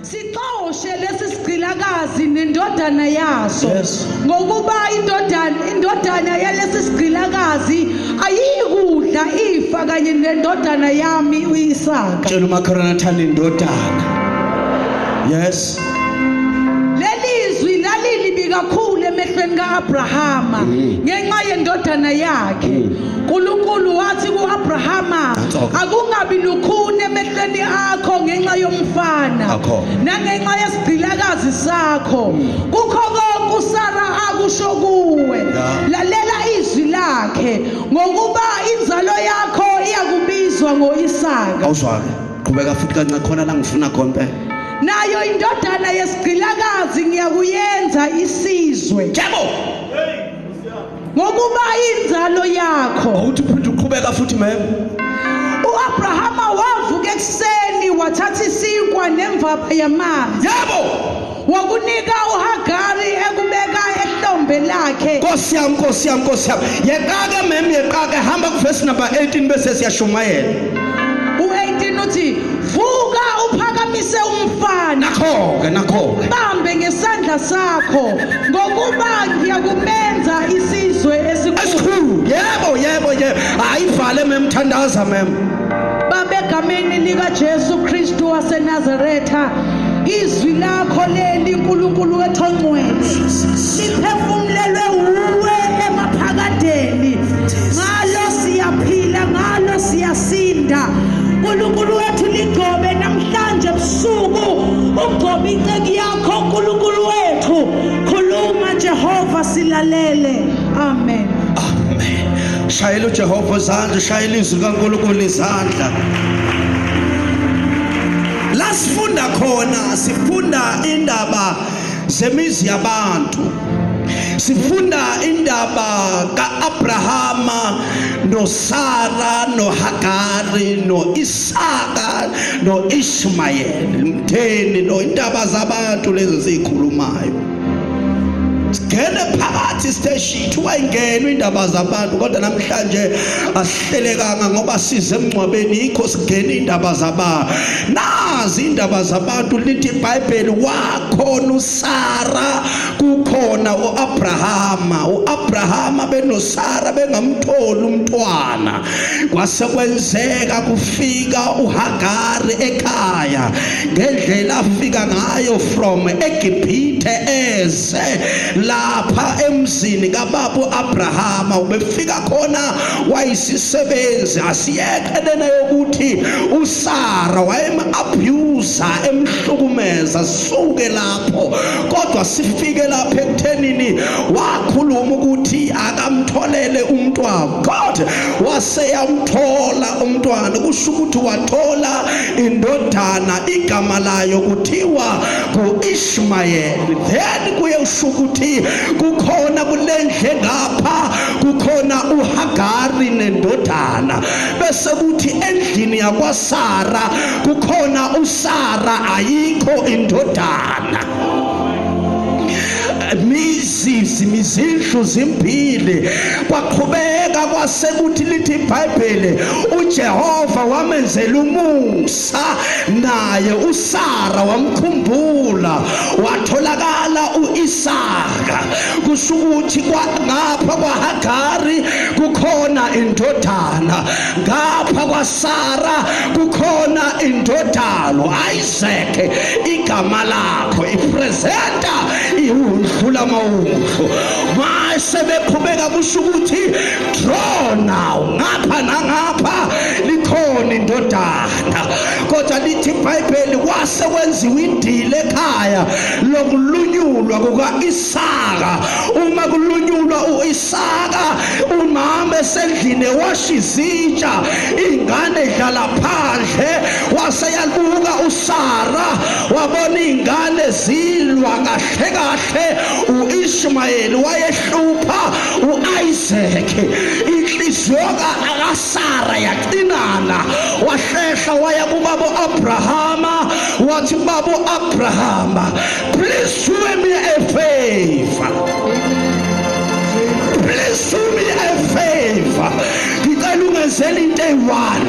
sixoshe lesi sigqilakazi nendodana yaso Yes. ngokuba indodana yalesi sigqilakazi ayikudla ifa kanye nendodana yami uIsaka. Tshela umakhelwane athanda indodana. Yes. Lelizwi lalilibi kakhulu emehlweni kaAbrahama ngenxa yendodana yakhe. uNkulunkulu wathi kuAbrahama akungabi lukhuni emehlweni akho ngenxa yomfana nangenxa yesigqilakazi sakho kukho konke uSara akusho kuwe lalela izwi lakhe ngokuba inzalo yakho iyakubizwa ngoIsaka. Awuzwake. Qhubeka futhi kancane khona la ngifuna khona. Nayo indodana yesigqilakazi ngiyakuyenza isizwe. Yebo. Ngokuba inzalo yakho. Awuthi futhi uqhubeka futhi mem. uAbrahama wavuka ekseni wathatha isinkwa nemvapha yamanzi. Yebo. Wakunika uHagari ekubeka ehlombe lakhe. Nkosi yami. Yeqake mem yeqake hamba ku verse number 18 bese siyashumayela. U18 uthi vuka uphakamise umfana. Nakho. Bambe ngesandla sakho ngokuba ngiyakumenza isizwe esikhulu. Yebo. Ayivale memthandaza mem. Babegameni lika Jesu Kristu waseNazaretha izwi lakho leli uNkulunkulu wethongcwele liphefumlelwe uwe emaphakadeni ngalo siyaphila ngalo siyasinda. uNkulunkulu wethu ligcobe namhlanje ebusuku ugcobe inceki yakho uNkulunkulu wethu. Khuluma Jehova silalele. Amen. Shayela uJehova izandla, shayela izwi kaNkulunkulu izandla. La sifunda indaba zemizi yabantu. Sifunda indaba kaAbrahama noSara noHagari noIsaka noIshmayeli mtheni no indaba zabantu lezo zikhulumayo. Sigene phakathi stage 2 ayingena indaba zabantu kodwa namhlanje asihlelekanga ngoba size emncwabeni ikho sigena indaba zabantu. Nazi indaba zabantu lithi iBhayibheli wakhona uSara kukhona uAbrahama benoSara bengamtholi umntwana. Kwase kwenzeka kufika uHagari ekhaya ngendlela afika ngayo from eGibhithe eze lapha emzini kababa uAbrahama ubefika khona wayisisebenzi. Asiyeke lena yokuthi uSara wayemabuse emhlukumeza suke lapho kodwa sifike lapha ekuthenini wakhuluma ukuthi akamtholele umntwana. God waseyamthola umntwana kusho ukuthi wathola indodana igama layo kuthiwa kuIshmayeli. Then kuye usho ukuthi kukhona kulendle ngapha kukhona uHagari nendodana bese kuthi endlini yakwaSara kukhona uSara ayikho indodana. Mizindlu zimbili kwaqhubeka kwasekuthi lithi iBhayibheli uJehova wamenzela umusa naye uSara wamkhumbula watholakala uIsaka. Kusho ukuthi ngapha kwaHagari kukhona indodana ngapha kwaSara kukhona indodana uIsaac. Igama lakho ipresenta ihudlula mawufu mase beqhubeka kusho ukuthi draw now ngapha nangapha likhona indodana. Kodwa lithi iBhayibheli kwase kwenziwa indile ekhaya lokulunyulwa kukaIsaka. Uma kulunyulwa uIsaka umama esendlini washa izitsha ingane edlala phandle waseyabuka uSara wabona ingane zilwa kahle uIshmayeli wayehlupha uIsaac. Inhliziyo kaSara yaqinana wahlehla waya kubaba uAbrahama wathi baba uAbrahama, please do me a favor. Please do me a favor. ngicela ungenzele into eyi-1.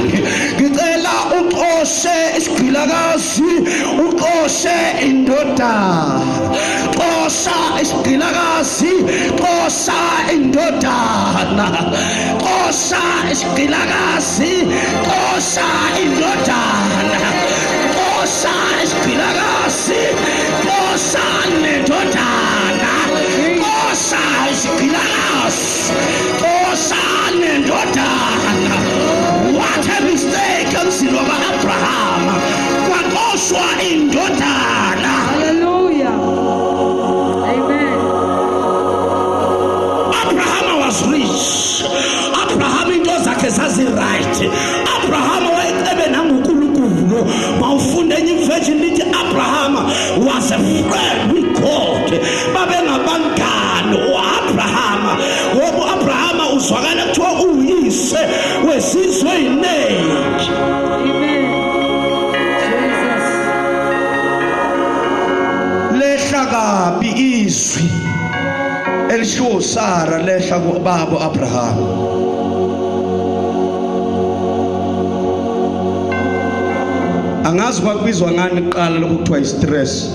Ngicela uxoshe isigqilakazi, uxoshe indodana. Xosha isigqilakazi, xosha indodana. Xosha isigqilakazi, xosha indodana. Xosha isigqilakazi, xosha nendodana. Xosha isigqilakazi, xosha nendodana. What a mistake emzini waka-Abraham, kwaxoshwa indodana. Hallelujah. Amen. Abraham was rich. Abraham into zakhe zazi-right. Abraham wayecebe nangonkulunkulu. Mawufunda enye iversion lithi Abraham was a friend with God. Babengabangani u-Abraham. Ngoba u-Abraham uzwakala kuthiwa uyise wesizwe eyiningi. Amen. Jesus. Lehla kabi izwi elishiwo Sara lehla kubaba Abraham. Angazi kwakubizwa ngani kuqala lokho kuthiwa i-stress,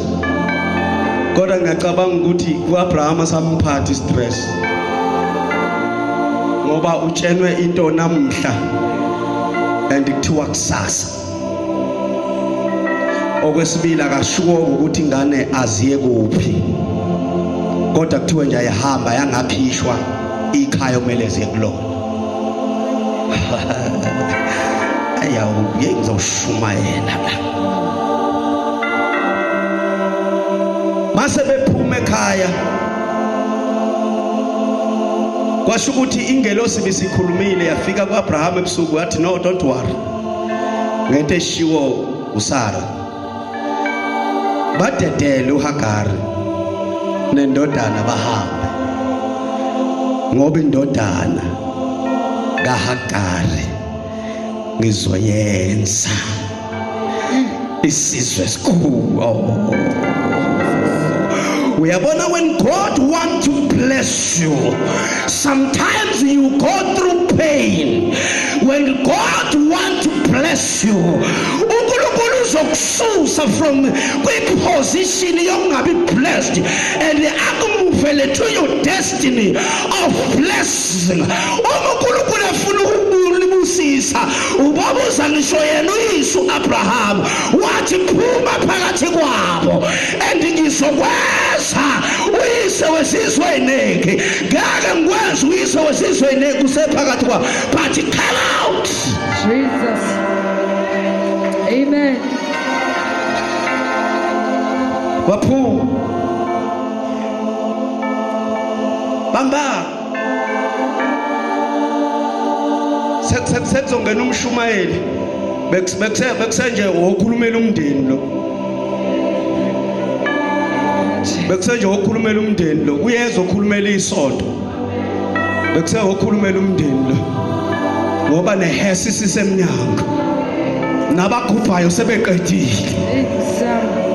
kodwa ngiyacabanga ukuthi ku-Abraham asamphathi i-stress ngoba utshenwe into namhla and kuthiwa kusasa. Okwesibili akashuwo ukuthi ingane aziye kuphi, kodwa kuthiwe nje ayahamba yangaphishwa ikhaya okumele ziye kulona. Ayawu ngizoshumayela la. Mase bephuma ekhaya kwasho ukuthi ingelosi bisikhulumile yafika ku-Abraham ebusuku yathi no, don't worry ngento eshiwo uSara. Badedele uHagari nendodana bahambe ngoba indodana kaHagari ngizoyenza isizwe esikhulu. Uyabona, when God wants to bless you, sometimes you go through pain. When God wants to bless you, uNkulunkulu uzokususa from kwi-position yokungabi blessed and akumuvele to your destiny of blessing. uNkulunkulu efuna ukubusisa ubabuza ngisho yena uyisu Abraham wathi phuma phakathi kwabo and ngizokwenza uyise wesizwe eningi. Ngeke ngikwenza uyise wesizwe eningi usephakathi kwabo, but come out. Jesus. Amen. Waphuma bamba sekuzongena umshumayeli bekusenje wokhulumela umndeni lo, bekusenje wokhulumela umndeni lo, uyeza okhulumela isonto, bekusenje wokhulumela umndeni lo ngoba nehesi sisemnyango nabagubhayo sebeqedile,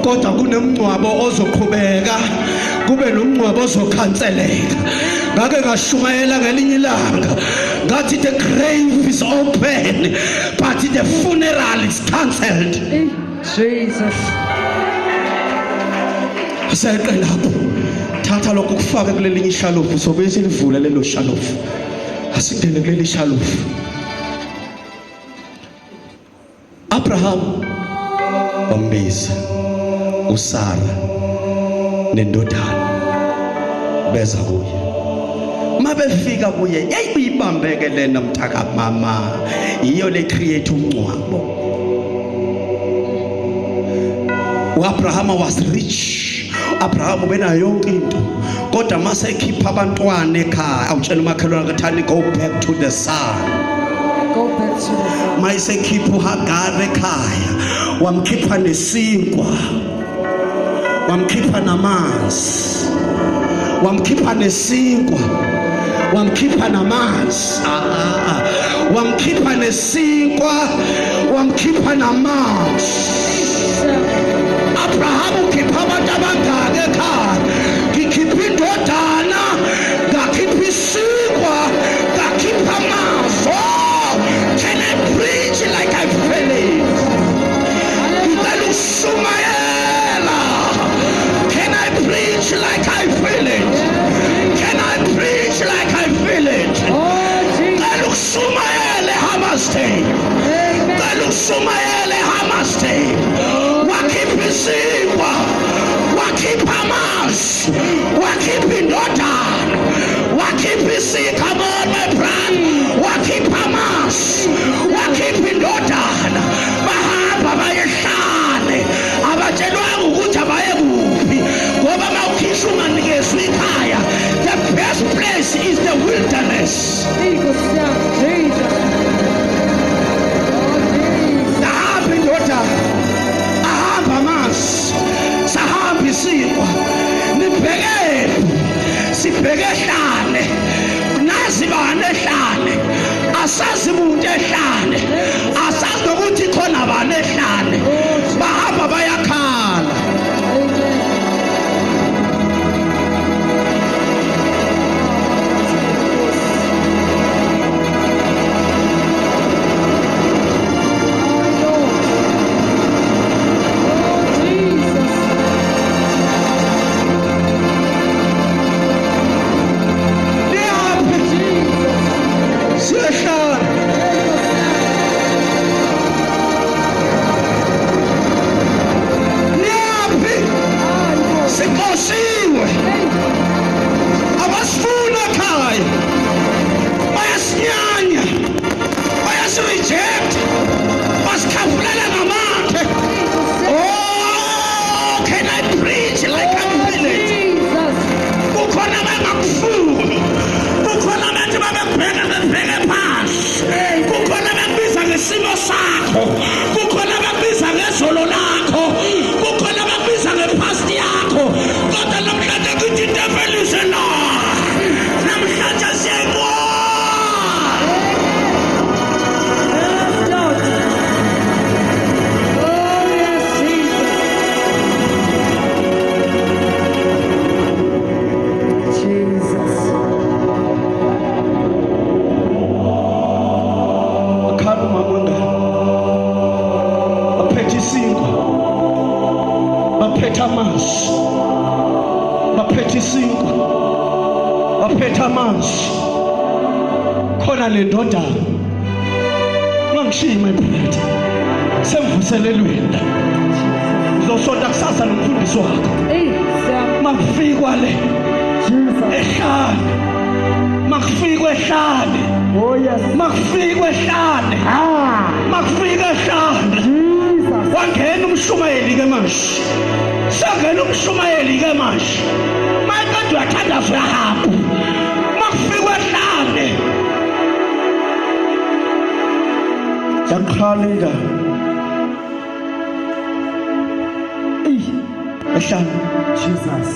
kodwa kunemncwabo ozoqhubeka, kube nomncwabo ozokhanseleka. Ngake ngashumayela ngelinye ilanga ngathi the grave is open but the funeral is cancelled. Jesus. Aseqe lapho thatha lokho kufake kulelinye ishalofu, sobe silivule lelo shalofu, asingene kuleli shalofu. Abraham wambiza uSara nendodana beza kuye. Mabefika kuye yayibambeke lena mthaka mama, iyo le create umncwabo. uAbraham was rich. Abraham ubenayo yonke into, kodwa mase ekhipha abantwana ekhaya awutshela umakhelwane kathani go back to the son. Go back to the Father. Mayisekhipha uHagari ekhaya wamkhipha nesinkwa, wamkhipha namanzi, wamkhipha nesinkwa, wamkhipha namanzi, wamkhipha nesinkwa, wamkhipha namanzi. Abraham ukhipha abantu abangaka ekhaya, ngikhipha indodana, ngakhipha isinkwa, ngakhipha amanzi. uShumayeli Hammerstein wakhipha isinkwa, wakhipha amazwi, wakhipha indodana, wakhipha isinkwa. Come on my brother, wakhipha amazwi, wakhipha indodana. Bahamba bayehlane, abatshelwanga ukuthi abaye kuphi ngoba mawukhishwa unganikezwa ikhaya. The best place is the wilderness. Sahamba indodana, ahamba amazwi, sahamba isinkwa. Nibhekephi? Sibheke ehlane. Nazi bani ehlane? Asazi muntu ehlane, asazi nokuthi khona bani ehlane. Bahamba bayakhala. Baphethe isinkwa, baphethe amanzi. Khona le ndodana ungangishiyi my brother, semvuselelweni uzosonta kusasa nomfundisi wakho. Makufikwa le ehlane, makufikwa ehlane, makufikwa ehlane, makufikwa ehlane. Wangena uMshumayeli ke manje, sangena uMshumayeli ke manje. Mayekade uyathanda uyahamba, makufikwa ehlane. Yakhalika ehlane. Jesus,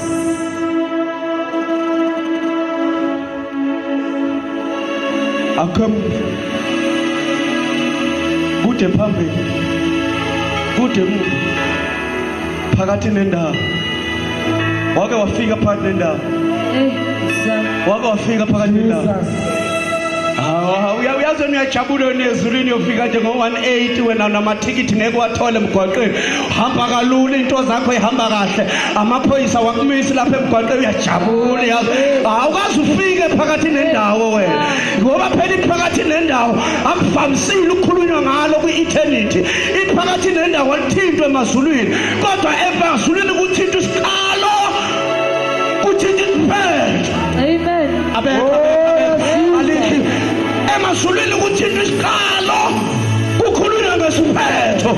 akam kude phambili, kude emuva, phakathi nendawo. Wake wafika phakathi nendawo, wake wafika phakathi nendawo. Uyazi uyajabula nezulwini uyofika nje ngo-180 wena namathikithi ngeke wathole emgwaqeni. Hamba kalula, into zakho ihamba kahle, amaphoyisa wakumisa lapha emgwaqeni, uyajabula yazi. Awukazi ufike phakathi nendawo wena ngoba phela phakathi nendawo akuvamisile ukukhulunywa ngalo kwi-eternity. Iphakathi nendawo alithintwe emazulwini, kodwa emazulwini kuthinta isiqalo, kuthinta impela. Amen. Amen. Emazulwini kuthinta isiqalo, kukhulunywa ngesiphetho.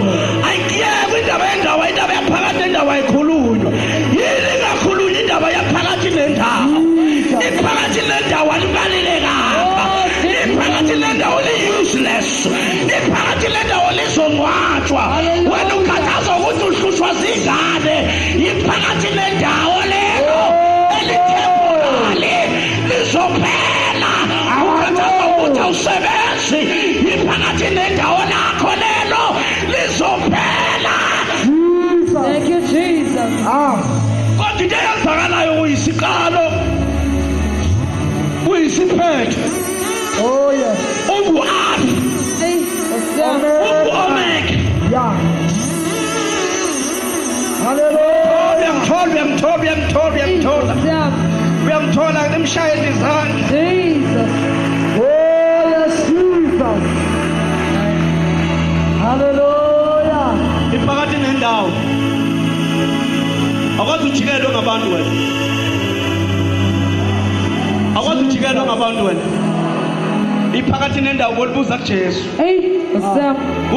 Ayikiyekwe indaba yendawo, indaba yaphakathi nendawo ayikhulunywa. Yini ngakhulunywa indaba yaphakathi nendawo? Iphakathi nendawo alibalulekanga, iphakathi nendawo li-useless, iphakathi nendawo lizongcwatshwa. Wena ukhathaza ukuthi uhlushwa zingane, iphakathi nendawo lelo elithemporali lizophela. Ukhathaza ukuthi awusebenzi, iphakathi nendawo lakho lelo lizophela. Thank you, Jesus. Kodwa into eyenzakalayo uyisiqalo, uyisiphetho. Oh yes. Ungu-Alpha, ungu-Omega. Yeah. Hallelujah. Uyamthola nimshayele izandla. Jesus. Oh yes, Jesus. Hallelujah. iphakathi nendawo akwazi ujikelwa ngabantu wena akwazi ujikelwa ngabantu wena iphakathi nendawo bolibuza kuJesu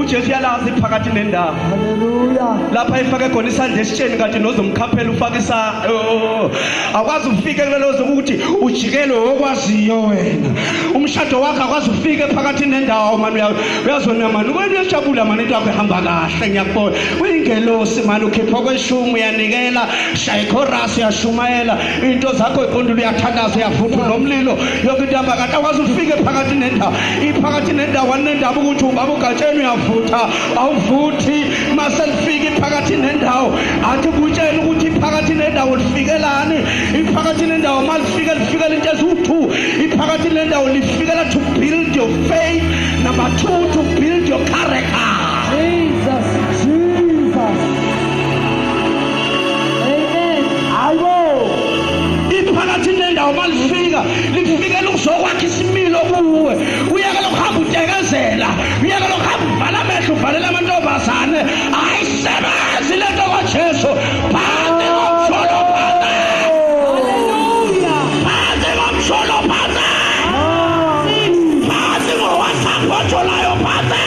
uJesu yalazi iphakathi nendawo Hallelujah. lapha ifake khona isandla esitsheni kanti nozomkhaphela ufaka akwazi ufike kulelozo ukuthi ujikelwe okwaziyo wena umshado wakhe akwazi ufike phakathi nendawo manje uyazona manje uyajabula manje into yakho ihamba kahle ngiyakubona uyingelosi manje ukhipha kweshumi uyanikela shaya chorus uyashumayela into zakho iqondile uyathandaza uyavutha nomlilo yonke into ihamba kahle akwazi ufike phakathi nendawo iphakathi nendawo wanendaba ukuthi ubaba ugatsheni uyavutha awuvuthi maselifike phakathi nendawo athi kutshela ukuthi phakathi nendawo lifikelani iphakathi nendawo malifike lifikela into eziwu-2 iphakathi nendawo lifikela to build your faith, number 2 to build your character. Jesus. Amen. Ayo. Iphakathi nendawo malifika lifikela ukuzokwakha isimilo kuwe uyakela ukuhamba utekezela uyakela ukuhamba uvala amehlo uvalela amantombazane ayisebenzi lento kaJesu phansi ngomsholo phansi phansi ngomsholo phansi phansi ngowasapho otholayo phansi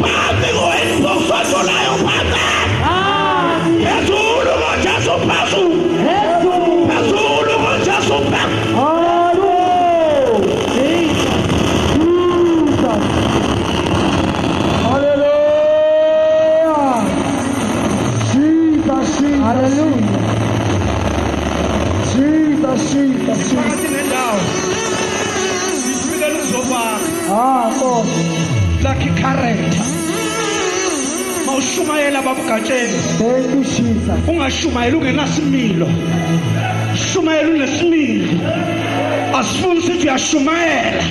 phansi ngoWinbox otholayo phansi phezulu ngoJesu phezulu phezulu ngoJesu phezulu. Phakathi nendawo lifikela ukuzokwakha lakhe character mawushumayela babugatsheni ungashumayeli ungenasimilo shumayela unesimilo asifuni sithi uyashumayela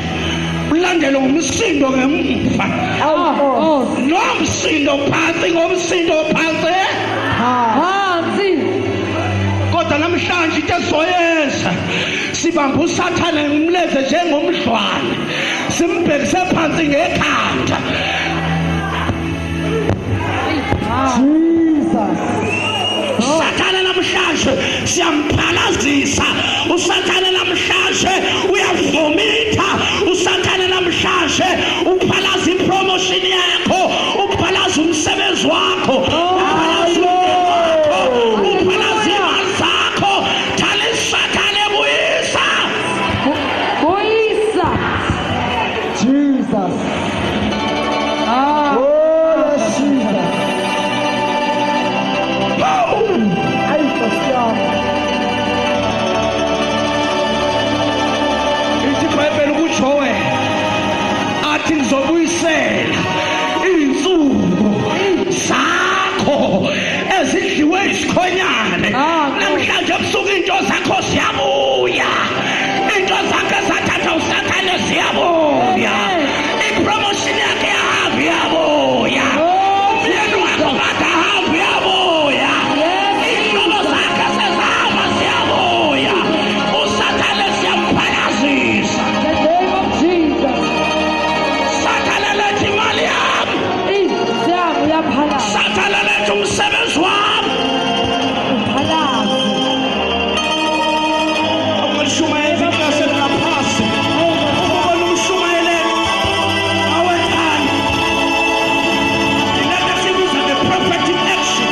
ulandele ngomsindo ngemuva nomsindo phansi ngomsindo phansi kodwa namhlanje into ezoyenza sibambe usathane ngimleze njengomdlwane simbhekise phansi ngekhanda usathane namhlanje siyamphalazisa usathane namhlanje uyavumitha usathane namhlanje uphalaza ipromotion yakho uphalaza umsebenzi wakho ngizobuyisela insuku zakho ezidliwe isikhonyane namhlanje ebusuku into zakho ziyabuya into zakho ezathatha usathane ziyabuya ipromotion yakhe yahambe yabuya umyeni wakho kade ahambe yabuya izihlobo zakhe sezihamba ziyabuya usathane siyamphakazisa. Sathane lethu umsebenzi wami ukushumayela kahle ngaphasi ukubona umshumayele awethanda ileta sibiza the prophetic action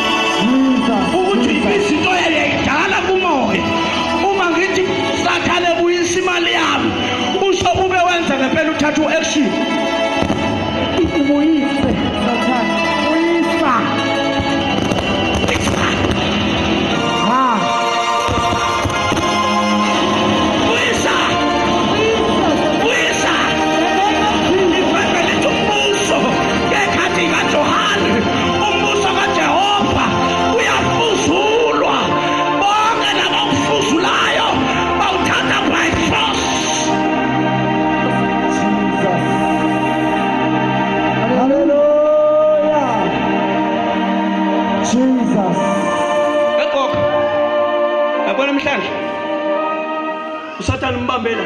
ukuthi izinto yayidala kumoya uma ngithi sathane buyisa imali yami usho ube wenza ngempela uthatha uaction ubuyise sathane usathane mbambela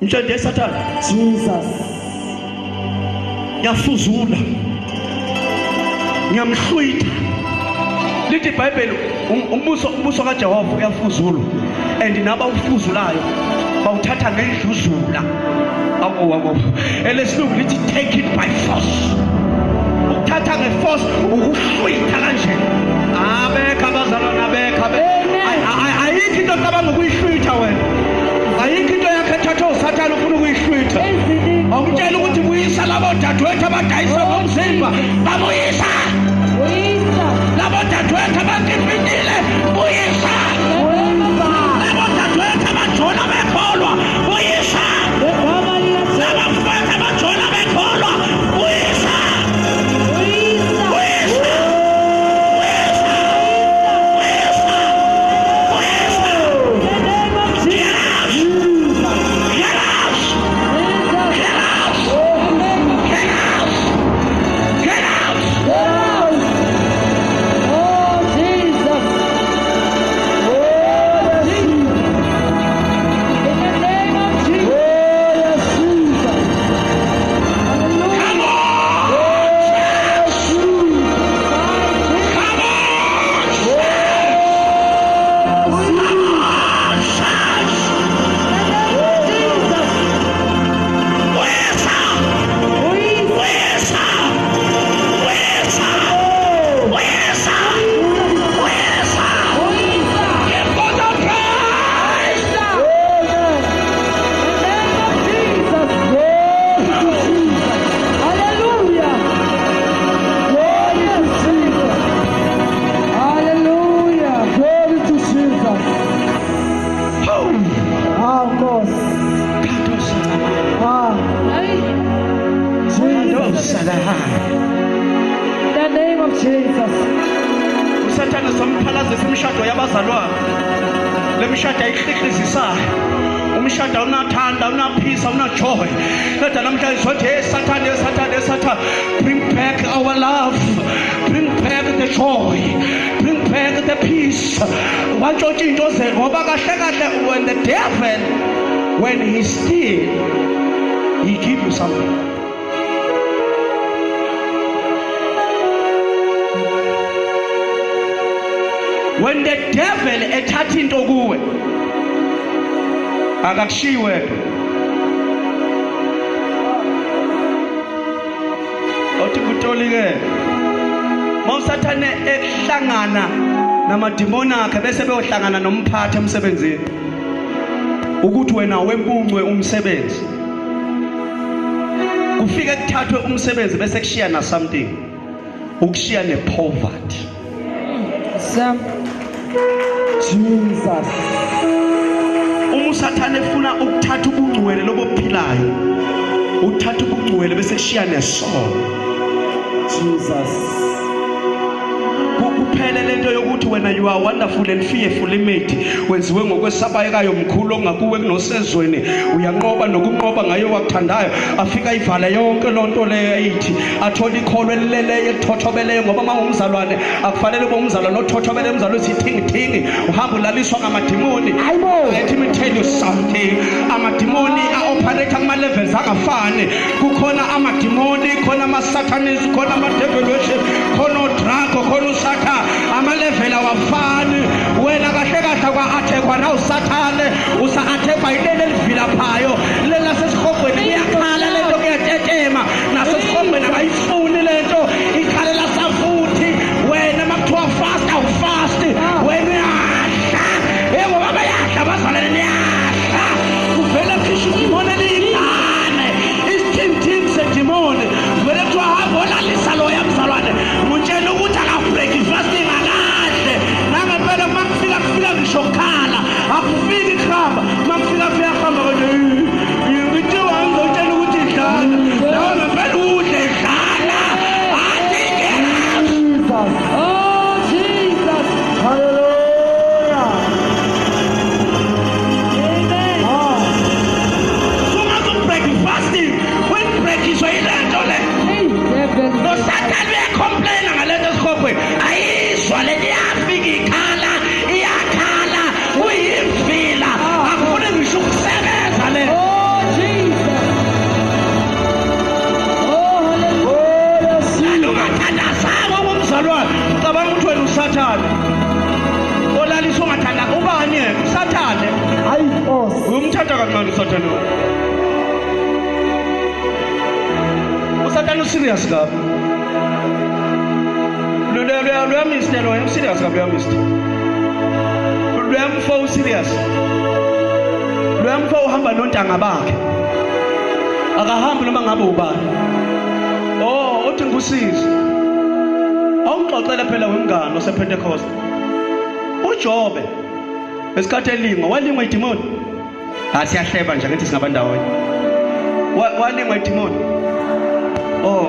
mtshende sathane Jesus. yafuzula ngiyamhlwitha lithi iBhayibheli umbuso kaJehova uyafuzula and naba ufuzulayo bawuthatha ngendluzula elesilungu lithi take it by force uthatha ngeforce ukuhlwitha kanje abekho abazalwana abekho ayikho into cabanga ukuyihlwitha wena ayikho into yakhe ethathwa usathane ufuna ukuyihlwitha awumtshela ukuthi buyisa labo dadewethu abadayisa ngomzimba babuyisa labo dadewethu abakipitile buyisa labo dadewethu abajona bekholwa buyisa labafethu abajona bekholwa buyisa usathane somphalazisa imishado yabazalwane lemishado ayihliklizisayo umshado unathanda unaphisa unajoy kodwa namhlanje sothi hey Satan bring back our love, bring back the joy, bring back the peace wantshontsha into ze ngoba kahle kahle when the devil when he steal he give you something. When the devil ethatha into kuwe akakushiwe othi kutolike mawusathane ehlangana namadimoni akhe bese beyohlangana nomphathi emsebenzini ukuthi wena wempuncwe umsebenzi kufike kuthathwe umsebenzi bese kushiya na something ukushiya ne poverty Jesus. Umusathane efuna ukuthatha ubungcwele lobophilayo uthatha ubungcwele bese kushiya nesono Jesus. kuphele lento yokuthi wena you are wonderful and fearfully made wenziwe ngokwesabayekayo mkhulu ongakuwe kunosezweni uyanqoba nokunqoba ngayo wakuthandayo afika ivala yonke lonto leyo ayithi athola ikholo elileleyo elithothobeleyo ngoba mangumzalwane akufanele bomzalwane othothobele umzalwane sithingi uhamba ulaliswa ngamadimoni let me tell you something amadimoni a-operate kuma levels angafani kukhona amadimoni khona ama-satanism khona ama-devil worship khona drug khona usatha ama-level awafani wena kahle kahle kwa-athekwa na usathane usa-athekwa yileli elivilaphayo leli lasesihogweni liyakhala lento kuyatetema nasesihogweni abayifuni lento ikhalela safuthi wena makuthiwa fast awufasti wena uyahla ngoba bayahla abazalwane niyahla kuvele khisha idimoni eliyingane isithimthimi sedimoni vele kuthiwa hamba olalisa loya mzalwane mutshela ukuthi akabreak ifasting akahle nangempela makufika ngisho khala akufika Sathane yena, Sathane. Hayi Nkosi. Umthatha kancane uSathane. uSathane userious kabi. Lo Mr. Lo serious kabi lo Mr. Lo mfo serious. Lo mfo uhamba nontanga bakhe. Akahambi noma ngabe ubani. Oh, uthi ngikusize. Awuxoxela phela wemngane osePentecost. uJobe esikhathi elingwa walingwa idemoni. Siyahleba nje ngathi singabandawonye. Walingwa idemoni. Oh,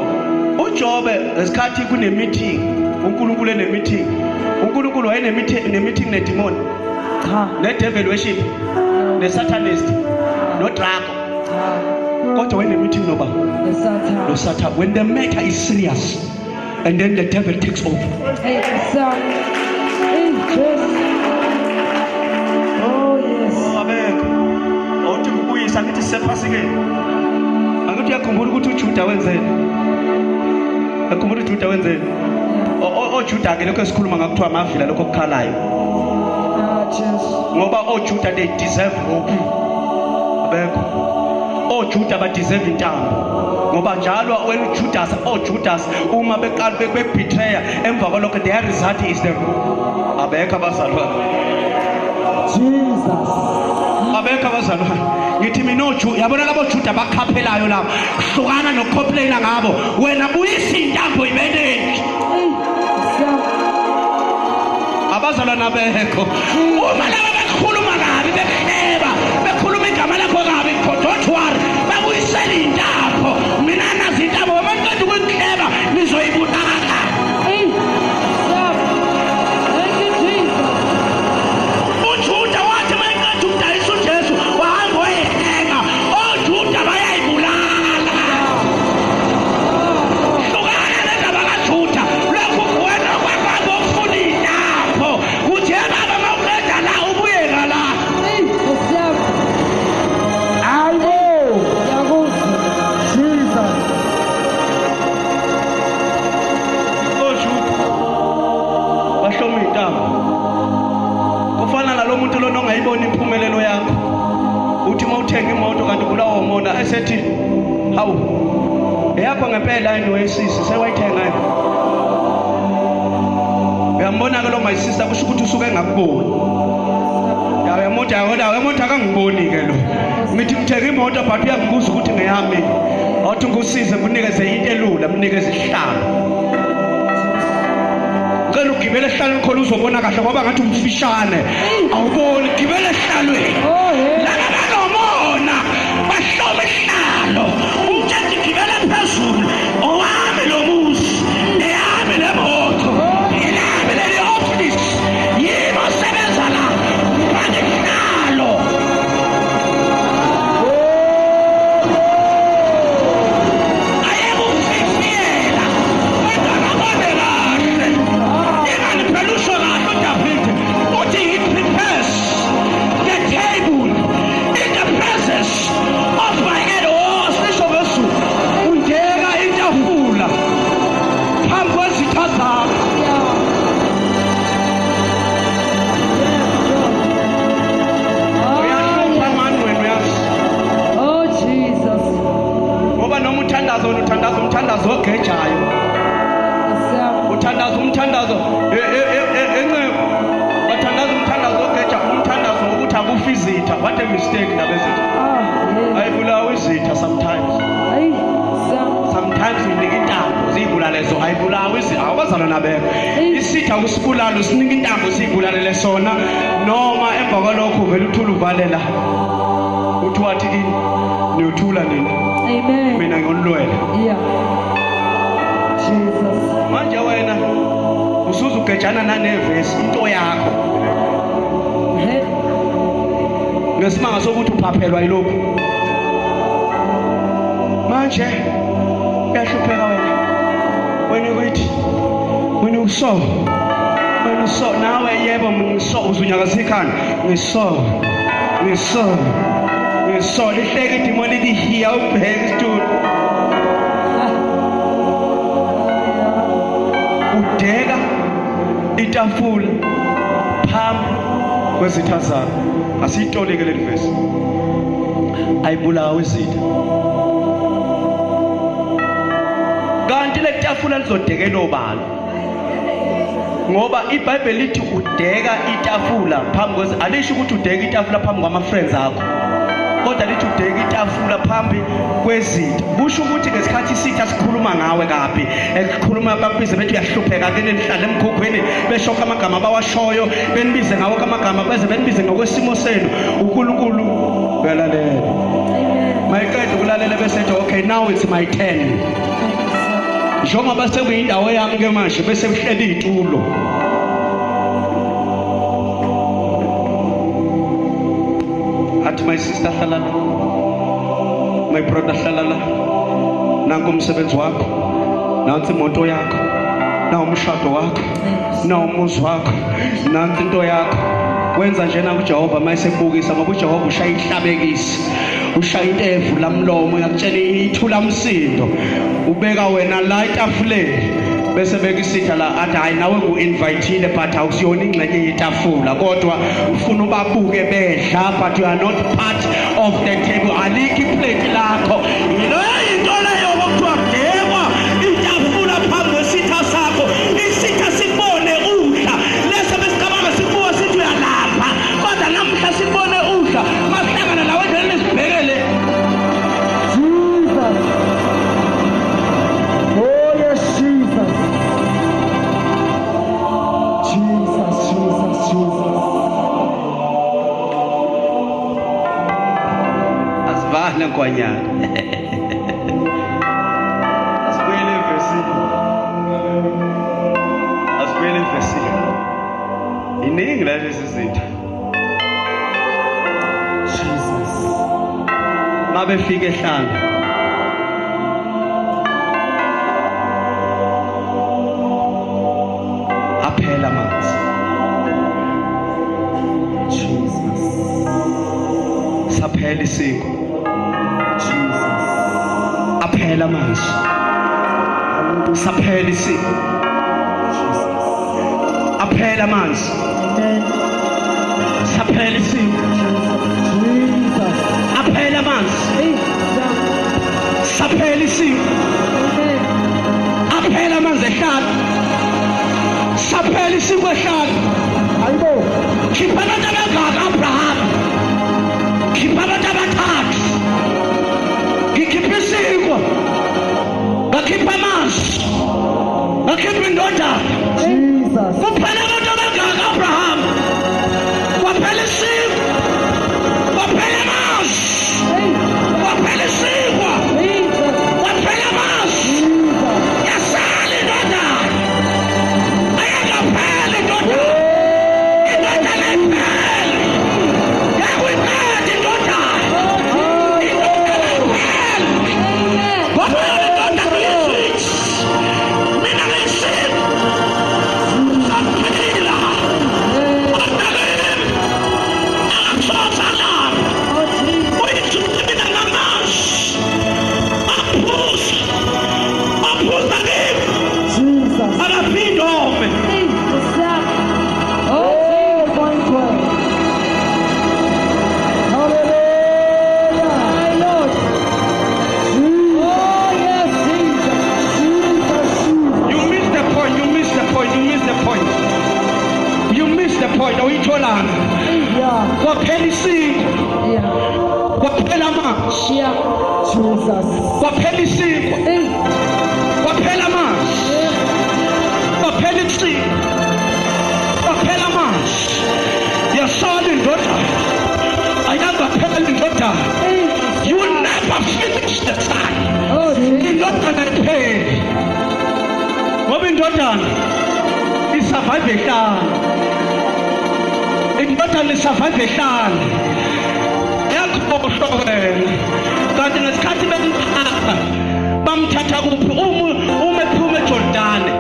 uJobe esikhathi kune meeting, uNkulunkulu ene meeting. uNkulunkulu wayene meeting nedemoni. Cha. Ne-devil worship. Ne-satanist. No-drago. Kodwa wayene meeting noba. Esathane. No Satan. When the matter is serious, and then the devil takes over. Hey, son. Hey, Jesus. Oh, yes. Abekho. Awuthi kubuyisa ngithi sisephasikeni. Angithi uyakhumbula ukuthi uJuda wenzeni? Yakhumbula uJuda wenzeni? oJuda ke lokho esikhuluma ngakuthiwa amavila lokho okukhalayo. Jesus. Ngoba oJuda they deserve hope. Abekho. oJuda ba deserve intambo. Ngoba njalo when oJudas uma beqala bebetray emva kwalokho their result is the abekho abazalwane. Jesus. Abekho abazalwane. Ngithi mina yabona labo Juda bakhaphelayo labo hlukana nocomplaina ngabo wena buyisa intambo ibeneki. Abazalwane abekho uma laba bekhuluma kabi behleba bekhuluma igama lakho kabi don't worry babuyisela intambo mina nazi intambo manje ukuhleba nizoyibulala. Hey, stop. Thank you, Jesus. uJuda wathi manje udayisa uJesu wahamba wayehenga oJuda bayayibulala. Hlukana nendaba kaJuda lokhu wena kwakho ufuna intambo uthi baba mawuqeda la ubuyeka la. Hey, stop. Ayo. Yakuzwa. Jesus. oJuda bahloma intambo kufana nalomuntu lona ongayibona impumelelo yakho uthi mawuthenga imoto kanti kulawo mona esethi hawu eyakho ngempela yini wesisi sewayithenga yini. Uyambona ke lo my sister kusho ukuthi usuke engakuboni. Uyamoto akangiboni ke lo. Ngithi ngithenga imoto but uyangibuza ukuthi ngeyami. Awuthi ngikusize nginikeze into elula mnikeze isihlalo. Ngeke ugibele ehlalweni khona uzobona kahle ngoba ngathi umfishane. Awuboni gibele ehlalweni. Oh, yeah. Laba banomona bahloma isihlalo. Umthetho gibele phezulu. Owami lo muzi. Eyami le moto. Yilami le office. Yimo sebenza la. Ngibane isihlalo. Ayebo ufifiyela. Kodwa ngabone kahle. Ingani phela usho kahle uDavid. Uthi he prepares the table in the presence of my enemies. Sisho ngesu. Undeka itafula. Phambi kwezitha zakho. Uyahlupha mani wena uyazi. Oh, Jesus. Ngoba noma uthandazo umthandazo ogejayo. Stop. Uthandaza umthandazo enceku bathandaza umthandazo ogeja umthandazo ukuthi akufa izitha. What a mistake ndabezitha. Ah, yeah. Ayibulawa izitha sometimes. Hey, stop. Sometimes unika intambo ziyibulale zo ayibulawa izitha. Abazalwana beko isitha usibulala usinika intambo ziyibulalele sona noma emva kwalokho vele uthula uvalela uthi wathi ini niyothula nini Amen. mina ngiyonilwela. Yeah. Jesus. Manje wena usuza ugejana nanevesi into yakho Hey. ngesimanga sokuthi uphaphelwa yilokhu. Manje uyahlupheka wena ukuthi wena uso nawe yebo ngiso uzunyakaza ikhanda ngiso lihleke idimoni lihiya ubheke isitulo udeka itafula phambi kwezitha zakho. Asiyitolike le verse. Ayibulawa izitha. Kanti le tafula lizodekela obani? Ngoba iBhayibheli lithi udeka itafula phambi kwezi, alisho ukuthi udeka itafula phambi kwama friends akho. Kodwa lithi udeka itafula phambi kwezitha. Kusho ukuthi ngesikhathi isitha sikhuluma ngawe kabi, ekukhuluma ababize bethi uyahlupheka ke nihlala emkhukhweni beshoka amagama abawashoyo, benibize ngawo amagama beze benibize ngokwesimo senu. uNkulunkulu uyalalela. Mayiqeda ukulalela bese ethi okay, now it's my turn. Njengoba sekuyindawo yami ke manje bese kuhleli izitulo. Athi my sister hlala la, my brother hlala la. Nanku umsebenzi wakho, nansi imoto yakho, na umshado wakho, na umuzi wakho, nansi into yakho. Wenza njena kuJehova mayisekubukisa ngoba uJehova ushaya ihlabekisi, ushaya intefu lamlomo yakutshela ithula umsindo, ubeka wena la etafuleni bese beka isitha la athi hayi nawe ngu-invitile but awusiyona ingxenye yetafula kodwa ufuna ubabuke bedla but you are not part of the table. Alikho iplate lakho. Yilo into leyo okuthiwa kudekwa itafula phambi kwesitha sakho, isitha sibone udla. Lesa besicabanga sibuka sithi uyalapha kodwa namhla sibone udla mahlangana nawe endleleni sibhekele. Asibahla nkwanyana. Asibuyele evesini. Asibuyele evesini. Iningi la lezi zinto. Jesus. Mabe fike ehlanga. Aphela amanzi. Jesus. Saphela isiko. Jesus. Aphela amanzi. Saphela isiko. Jesus. Aphela amanzi. Saphela isiko. Jesus. Aphela amanzi. Saphela isiko. Aphela amanzi ehlala. Saphela isiko ehlala. Hayibo. Khipha abantu abangaka Abraham. Khipha abantu abathathu. Ngikhipha isiko. Ngakhipha amanzi. Ngakhipha indodana. Jesus. Kuphela abantu abangaka Abraham. Kwaphela isiko. Kwaphela amanzi. Kwaphela isiko. Kwaphela amanzi. Yasala indodana. Ayakaphela indodana. Indodana ephela. Yakwiphethe indodana. Indodana ephela. Kwaphela indodana yesix. Mina ngisiko. Saphela. Kwaphela isiko. Kwaphela amanzi. Kwaphela isiko. Kwaphela amanzi. Kwaphela isiko. Kwaphela amanzi. Yasala indodana. Ayakaphela indodana. You will never finish the time. Indodana iphele. Ngoba indodana isavive ehlala. Indodana isavive ehlala. Yakhohlwa wena. Kanti ngesikhathi bemthatha bamthatha kuphi? Uma ephuma eJordani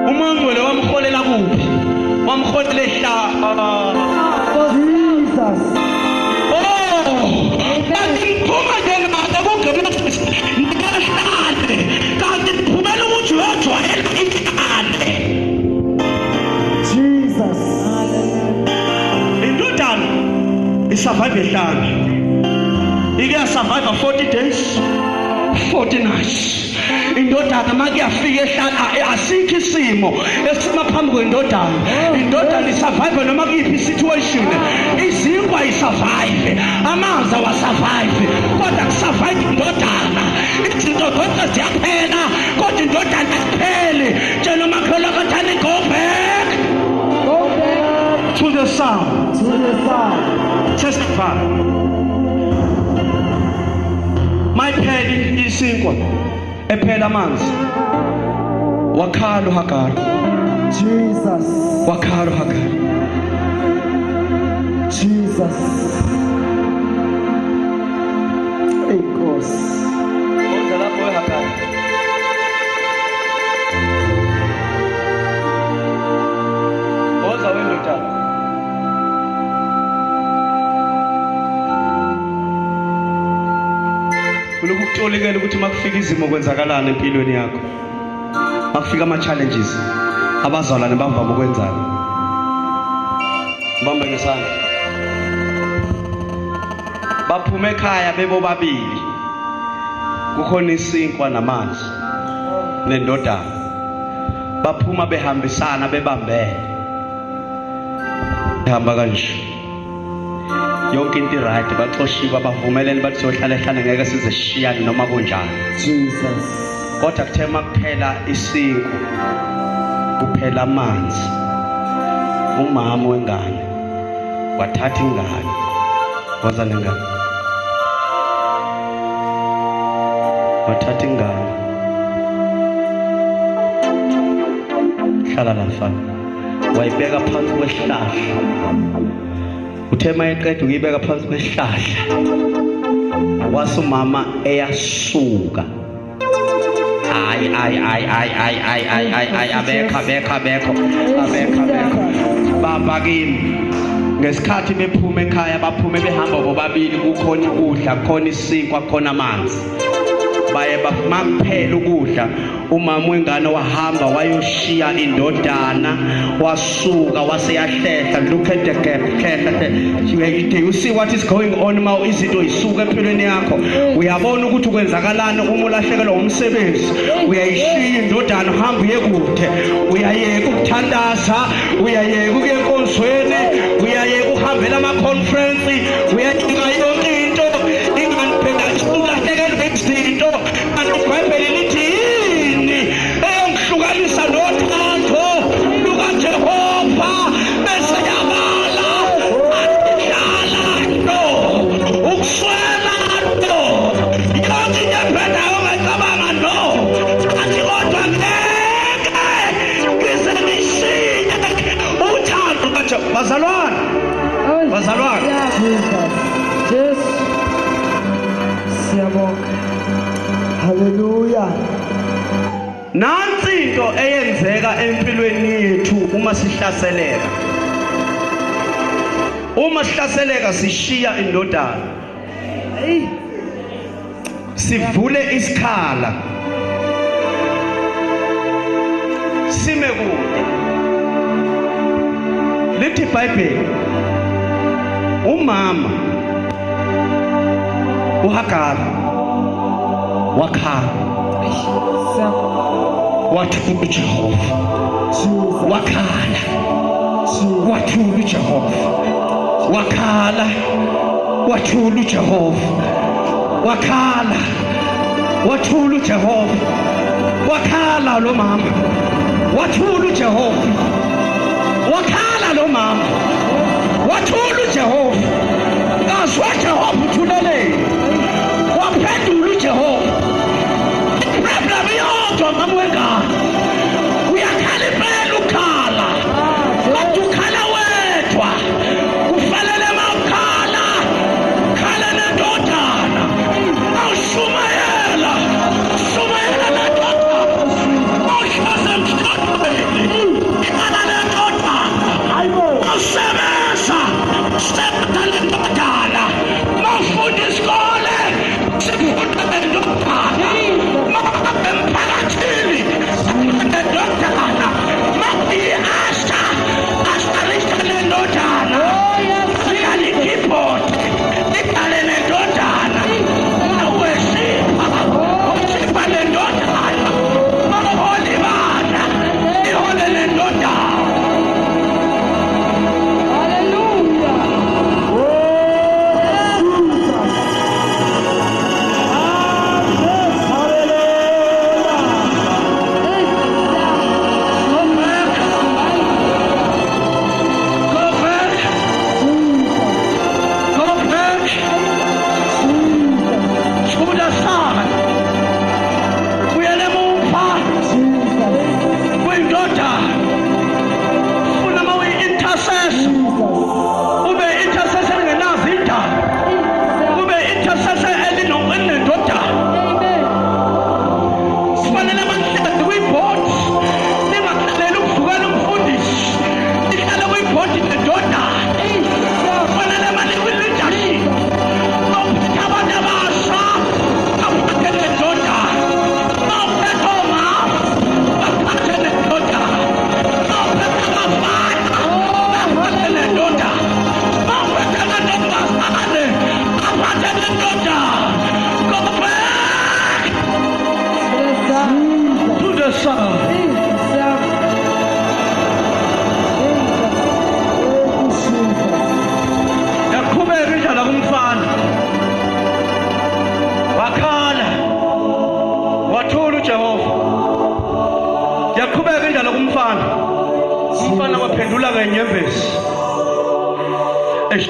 umangcwele wamholela kuphi? Wamholela ehlala. Jesus. Kanti iphuma njengaze kungenahlale. Kanti iphumela ukuthi uyajwayela ihlale. Jesus. Indodana isurvive ehlanga ike yasurvive 40 days 40 nights. Indodana makuyafika ehlala asikho isimo esima phambi kwendodana. Indodana isurvive noma kuyiphi situation. Izinkwa isurvive, amanzi awasurvive, kodwa kusurvive indodana. Izinto zonke ziyaphela kodwa indodana ayipheli. Tshela umakhelwane kathani go back to the sound. Testify. Mayipheli isinkwa ephela amanzi. Wakhala uHagari. Jesus. Wakhala uHagari. Jesus. Enkosi. Woza lapho uHagari. Woza wendodana. Kulokhu kutolikela ukuthi makufika izimo kwenzakalana empilweni yakho. Makufika ama challenges abazalwane bavama ukwenzana. Bamba ngesandla. Baphuma ekhaya bebobabili. Kukhona isinkwa namanzi nendodana. Baphuma behambisana bebambene. Ehamba kanje. Yonke into right baxoshiwe abavumelene bathi sohlala ehlane ngeke size shiyane noma kunjani. Jesus. Kodwa kuthe makuphela isinkwa kuphela amanzi. Umama wengane wathatha ingane waza nengane. Wathatha ingane. Hlala la mfana. Wayibeka phansi kwesihlahla. Uthe mayeqeda ukuyibeka phansi kwesihlahla. Wasumama eyasuka. Abekho. Baba kimi. Ngesikhathi bephuma ekhaya baphume behamba bobabili kukhona ukudla, kukhona isinkwa, kukhona amanzi. Baye bakuphela ukudla. Umama wengane wahamba wayoshiya indodana, wasuka waseyahlehla. Look at the gap. You see what is going on ma izinto isuka empilweni yakho. Uyabona ukuthi kwenzakalana uma ulahlekelwa umsebenzi. Uyayishiya indodana uhamba uye kude. Uyayeka ukuthandaza, uyayeka ukuya enkonzweni, uyayeka uhambela ama conference, uyayeka yonke into inganiphela isulahlekelwe izinto. Kanti iBhayibheli lithi yini eyongihlukanisa nothando lukaJehova bese yabala adlala nto ukuswela nto yonke yempela ongacabanga no kanti kodwa ngeke ngize ngishiye uthando kaJehova. Bazalwane Jesus. Siyabonga. Hallelujah. Nansi into eyenzeka empilweni yethu uma sihlaseleka. Uma sihlaseleka sishiya indodana. Sivule isikhala. Sime kude. Lithi iBhayibheli umama uHagari wakhala. Wathula uJehova. Wakhala. Wathula uJehova. Wakhala. Wathula uJehova. Wakhala. Wathula uJehova. Wakhala lo mama. Wathula uJehova. Wakhala lo mama. Wathula uJehova. Ngazwa uJehova uthulele. Waphendula uJehova. Problem yodwa mama wengane. Uyakhala impela ukhala. Bathi ukhala wedwa. Kufanele mawukhala. Khala nendodana. Awushumayela nendodana. Awushaze emhlabeni. umfana waphendula ngenyembezi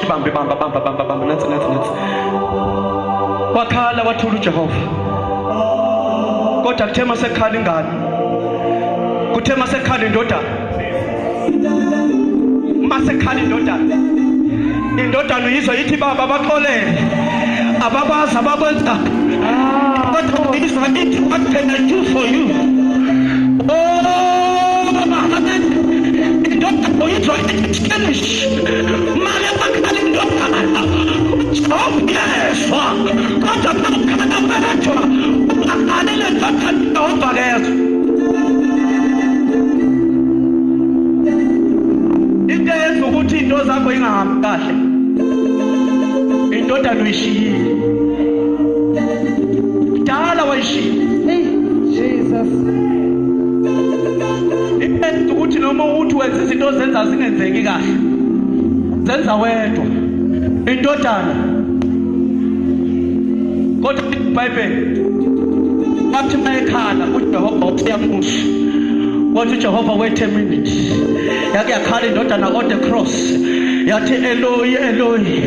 bambe nansi wakhala wathula uJehova kodwa kuthe masekhala ingane kuthe masekhala indodana indodana uyizwa yithi baba baxolele ababazi abakwenza kodwa uyizwa ithi what can I do for you indodana uyizwa ithi Spanish mali bakhala indodana ujehova kodwa bakhala bethwa ubakalele ndodana obakezo into yenza ukuthi into zakho ingahambi kahle indodana uyishiyile kudala wayishiyile Hey, Jesus. ipenza ukuthi noma uthi wenza izinto zenza zingenzeki kahle zenza wedwa indodana kodwa iBhayibheli wathi mayekhala uJehova uyamusha wathi uJehova wait a minute yake yakhala indodana on the cross yathi Eloi Eloi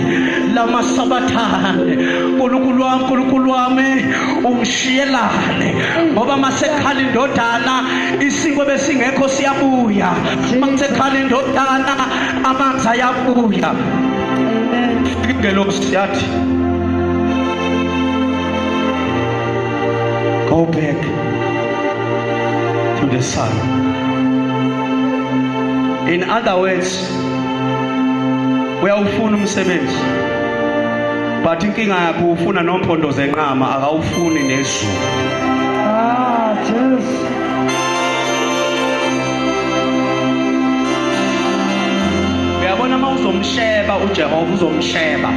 lama sabathane nkulunkulu wami ungishiyelane ngoba masekhala indodana isiko besingekho siyabuya masekhala indodana amanzi ayabuya Amen. ingelosi yathi go back to the sun. In other words, uyawufuna umsebenzi but inkinga yakho ufuna nomphondo zenqama akawufuni nezulu. Jesus. Uyabona mawuzomsheba uJehova uzomsheba.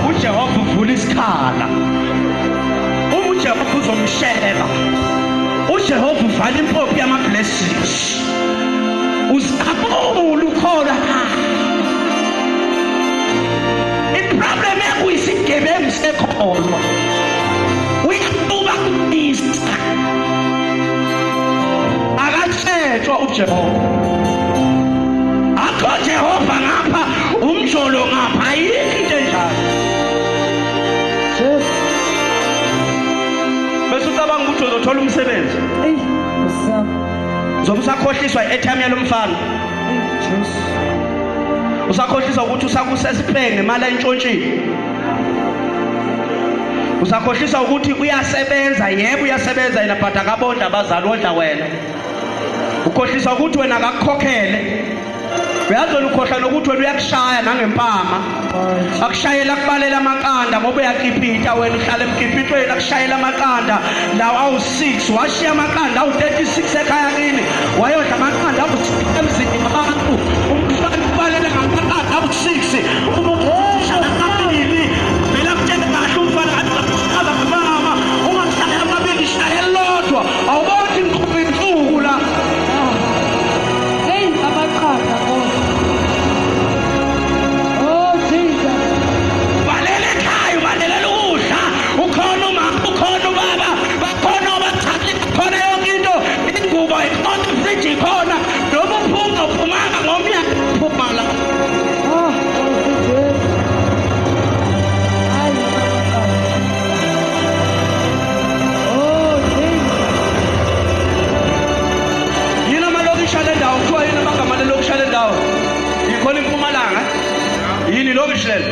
uJehova uvula isikhala. uJehova uzomsheba. uJehova uvala impompi yama blessings. Uzabula ukhona. Iproblem yakho isigebengu sekholwa. Uyabuka kuIsta. Akatshethwa uJehova. Akho Jehova ngapha umjolo ngapha yini into enjalo. Jesus. Bese ucabanga ukuthi uzothola umsebenzi. Hey, Musa. Zobe usakhohliswa i-airtime yalomfana. Jesus. Usakhohliswa ukuthi usakusesiphenge nemali entshontshini. Usakhohliswa ukuthi uyasebenza, yebo uyasebenza yena but akabonda abazali odla wena. Ukhohliswa ukuthi wena akakukhokhele. Uyazona ukhohla nokuthi wena uyakushaya nangempama. Akushayela kubalela amaqanda ngoba uyakipita wena uhlala emkipitweni akushayela amaqanda lawo awu6 washiya amaqanda awu36 ekhaya kini wayodla amaqanda awu6 emzini abantu umfana kubalela ngamaqanda awu6 umshana amabili vela kutshela kahle umfana akaza mama ungahlala amabili shaya elodwa awuboni inqobo insuku la. Hey, abaqhaza kodwa. Oh, Jesus. Balele ekhaya ubalela ukudla ukhona umama ukhona ubaba bakhona abathandi khona yonke into ingubo ikhona friji khona noma uphuma uphumanga ngomnyaka uphuma la. Oh, Jesus. Ay, abaqhaza. Oh, Jesus. Yini amalokishi ale ndawo kuthiwa yini amagama alelokishi ale ndawo yikhona impumalanga yini ilokishi lelo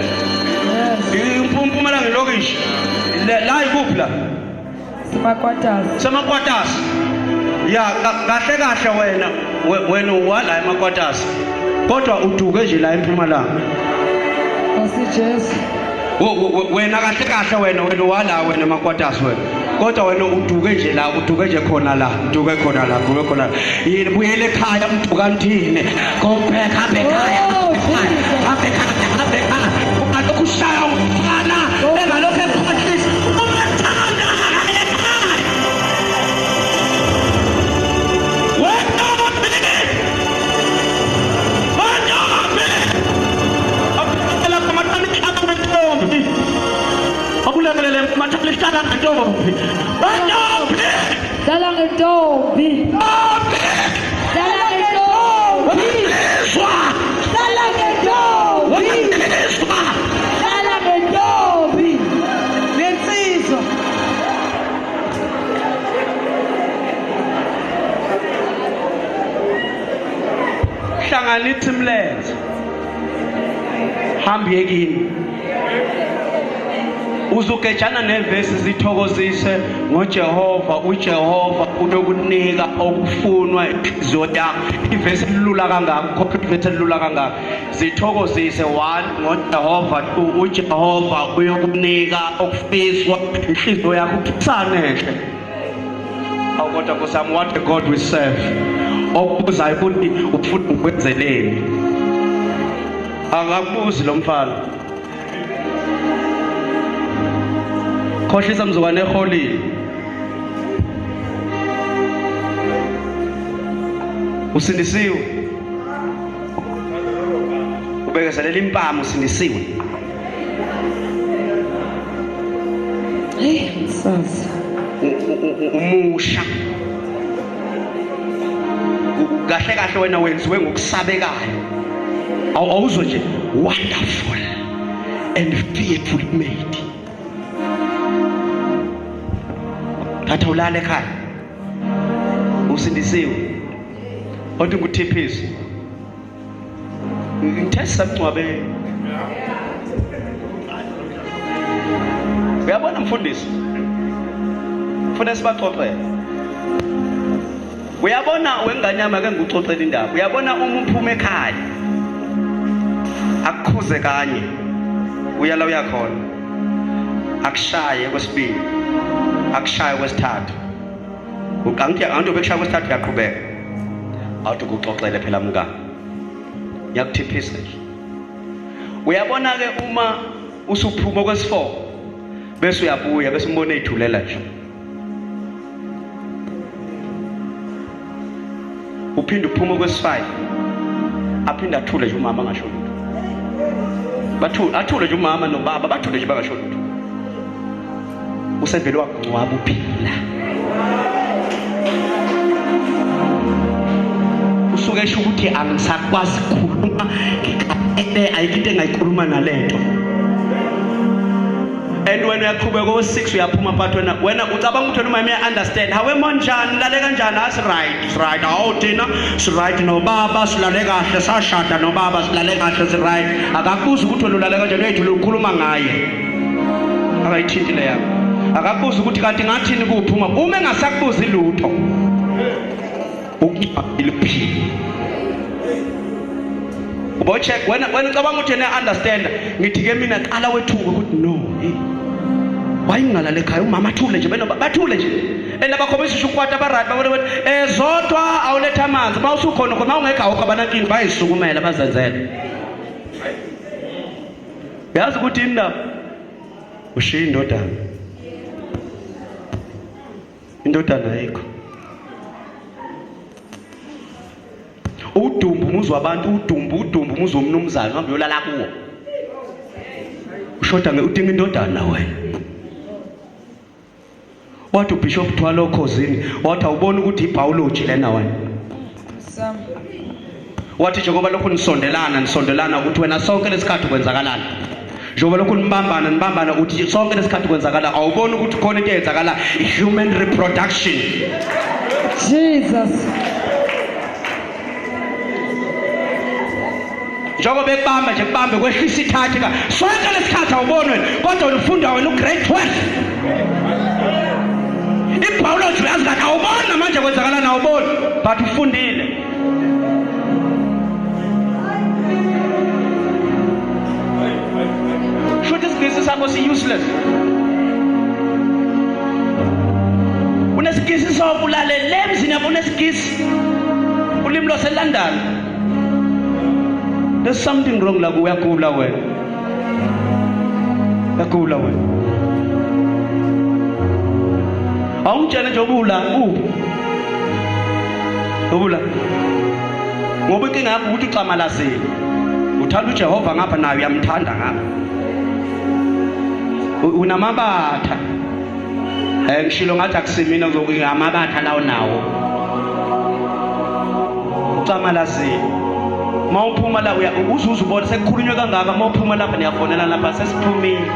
Yes. impumalanga ilokishi la ikuphi la Simakwatazi. semakwatasi ya kahle kahle wena wala emakwatasi kodwa uduke nje la empumalanga Nkosi Jesu. wena kahle kahle wena wala emakwatasi wena kodwa wena uduke nje la uduke nje khona la uduke khona la uduke khona la yini buyele ekhaya umduka ndini go back hambe ekhaya Oh, Jesus. hambe ekhaya ungalokhu ushaya umfana engalokhu ekhohlisa umathanda ekhaya wena akula kamatani ababentombi akulelele mathali hlala ngentombi bantombi Dala ngentombi. ntombi hlanganisa imlenze hambi yekini uzugejana nevesi zithokozise ngoJehova. uJehova unokunika okufunwa inhliziyo yakho. Ivesi elilula kangaka, khokha ivesi elilula kangaka. Zithokozise ngoJehova. uJehova uyokunika okufiswa inhliziyo yakho ukusanele. Awukodwa kusami, what a God we serve. Okubuzayo ukuthi ufuna ukwenzeleni. Akakubuzi lo mfana. Khohlisa mzukwane eholile. Usindisiwe. Ubekezelela impama usindisiwe. Hey, msazi. Umusha. Kahle kahle wena wenziwe ngokusabekayo. Awuzwe nje wonderful and fearful made. Thatha ulale ekhaya. Usindisiwe. Othi nguthiphisi. Ngithesa mncwabe. Uyabona mfundisi? Ufuna sibaxoxele. Uyabona wenganyama ke nguxoxela indaba. Uyabona uma uphuma ekhaya akukhuze kanye. Uyala uyakhona. Akushaye kwesibili. Akushaye kwesithathu. Uqangithi abantu bekushaya kwesithathu uyaqhubeka. Awuthi ukuxoxele phela mka. Ngiyakuthiphisa nje. Uyabona ke uma usuphuma kwesi4 bese uyabuya bese umbone ethulela nje. Uphinde uphuma kwesi5 aphinda athule nje umama angasho lutho. Athule nje umama nobaba bathule nje bangasho lutho. Usevele wagcwaba uphila. Usuke esho ukuthi angisakwazi ukukhuluma ayikho engayikhuluma nalento. And when uyaqhubeka ko6 uyaphuma but wena ucabanga ukuthi noma uya understand hawe monjani lale kanjani as right awu thina si right nobaba silale kahle sashada nobaba silale kahle si right akakubuza ukuthi ulale kanjani uyayithula ukukhuluma ngaye akayithintile yakho akakubuza ukuthi kanti ngathini kuphuma uma engasakubuza ilutho ukucabile phila ubo check wena ucabanga ukuthi ne understand ngithi ke mina qala wethuka ukuthi no wayingalala ekhaya umama athule nje bathule nje elabakhombisa ukwata abarati babona ukuthi zodwa awuletha amanzi mawusukhona khona ungekho awukho abanakini bayisukumela bazenzele. Yazi ukuthi indaba ushiya indodana ayikho. Udumbu umuzwa abantu udumbu umuzwa umnumzana uhambe uyolala kuwo. Ushoda udinga indodana wena. Wathi uBishop Thwalo Khosini wathi awubona ukuthi iBiology lena wena. Wathi njengoba lokhu nisondelana ukuthi wena sonke lesikhathi kwenzakalana. Njengoba lokhu nibambana ukuthi sonke lesikhathi kwenzakala awubona ukuthi khona into eyenzakala human reproduction. Jesus. Njengoba bekubamba nje kubambe kwehlisa ithathi ka sonke lesikhathi awubonwe kodwa ufunda wena ugrade 12. iBiology uyazi kathi awubona manje kwenzakala nawubona but ufundile. Should this business sakho si useless? Unesigisi sobulale lemzini yabo unesigisi ulimi lose London. There's something wrong la uyagula wena. Uyagula wena. Awungitshela nje ubula ngoba inkinga yakho ukuthi ucamalazile uthanda uJehova ngapha naye uyamthanda ngapha unamabatha ngishilo ngathi akusimina uzokuya amabatha lawo nawo ucamalazile mawuphuma la uzubona sekukhulunywe kangaka mawuphuma lapha niyafonela lapha sesiphumile.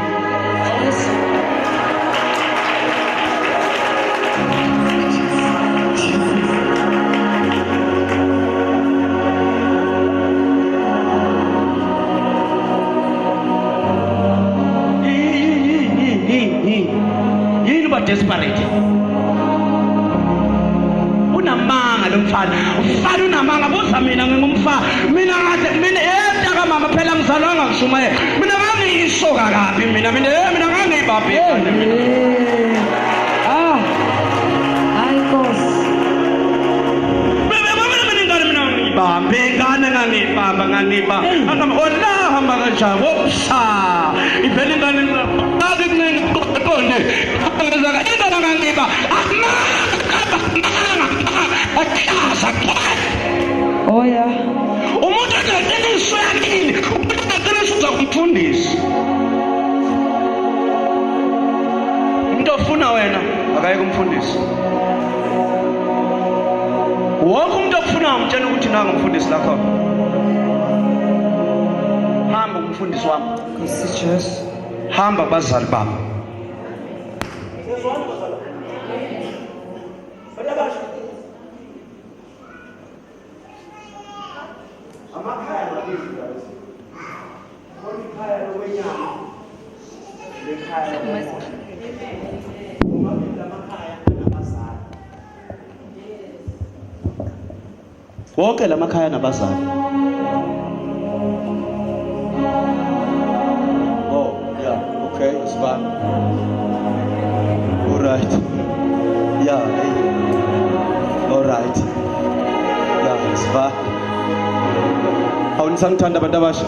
uthanda mfana unamanga buza mina ngingumfana mina etaka mama phela ngizalwanga ngishumayela mina ngangiyisoka kabi mina ngangiyibabhe hayi Nkosi. Bambe ngane ngangibamba hamba kanjani opsa ivele ingane qonde ngizaka ingane ngangiba Oya. umuntu akaqiniswe yakini umuntu akaqiniswe uzakumfundisa umuntu ofuna wena akayeke umfundisi wonke umuntu okufuna umtshela ukuthi nanga umfundisi lakho hamba umfundisi wami Nkosi Jesu. hamba kubazali bami wonke lamakhaya nabazali oh yeah okay it's fine all right yeah hey. All right yeah it's fine awunisangithanda abantu abasha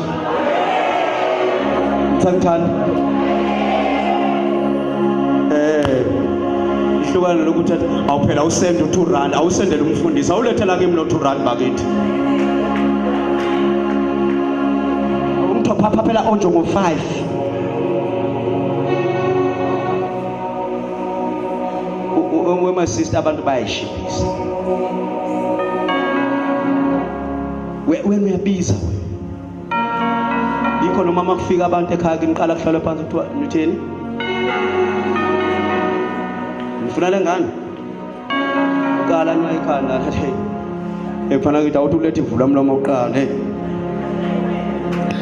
nisangithanda ihlukana lokuthi awuphela usende u2 awusendele umfundisi awulethela kimi no2 bakithi umuntu phapha phela onjongo 5 my sister abantu bayishibisa wena uyabiza yikho noma makufika abantu ekhaya kiniqala kuhlala phansi kuthiwa nitheni ngifuna lengane ukala nwayikhanda hey ephana ngithi awuthi ulethe ivula umlomo oqala hey